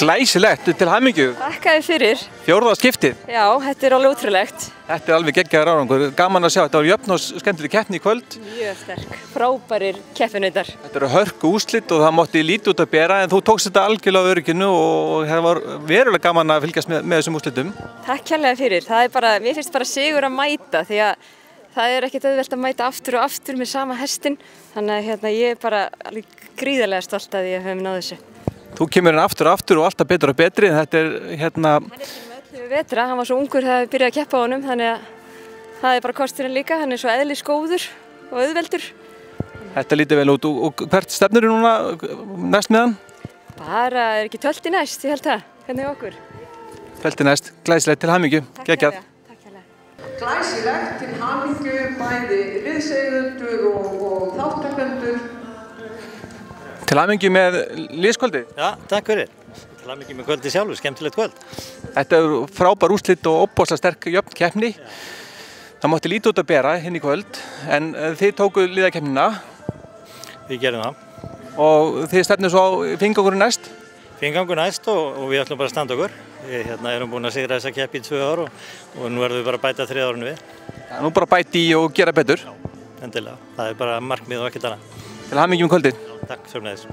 Glæsilegt, til hamingju. Þakkaði fyrir. Fjórða skiptið. Já, þetta alveg ótrúlegt. Þetta alveg geggjaður árangur. Gaman að sjá, þetta var jöfn og skemmtileg keppni í kvöld. Mjög sterk. Frábærir keppinautar. Þetta eru hörku úrslit og það mátti lítið út að bera en þú tókst þetta algjörlega á örygginu og það var verulega gaman að fylgjast með þessum úrslitum. Takk kærlega fyrir. Það er bara, mér finnst bara sigur að mæta því að það er ekkert auðvelt að mæta aftur og aftur með sama hestinn. Þannig að ég er bara gríðarlega stolt að ég hef náð þessu. Þú kemur hérna aftur og aftur og alltaf betur og betri en þetta er hérna... Hann er ekki með öllu vetra, hann var svo ungur þegar við byrjaði að keppa á honum þannig að það er bara kosturinn líka, hann er svo eðlisgóður og auðveldur. Þetta lítur vel út og hvert stefnir þú núna næst með hann? Bara er ekki tölti næst, ég held það. Hvernig er okkur? Tölti næst, glæsilegt til hamingju, geggjað. Glæsilegt til hamingju bæði liðseigendur og þáttakendur. Til hamingju með liðskvöldi. Já, takk fyrir. Til hamingju með kvöldi sjálfur, skemmtilegt kvöld. Þetta er frábær úrslit og óbúslega sterk jöfn keppni. Það mátti lítið út að bera hinn í kvöld, en þið tóku liðakeppnina. Við gerum það. Og þið stefnið svo á finngangurinn næst? Fingangur næst og við ætlum bara að standa okkur. Við erum búin að sigra þessa keppi í 2 ár og nú verðum við bara að bæta 3 árinu við. Ja, nú bara bæti í og gera betur? Já, endilega. Það er bara markmið og ekkert annað. Til hamingju með kvöldið. Takk, sömuleiðis.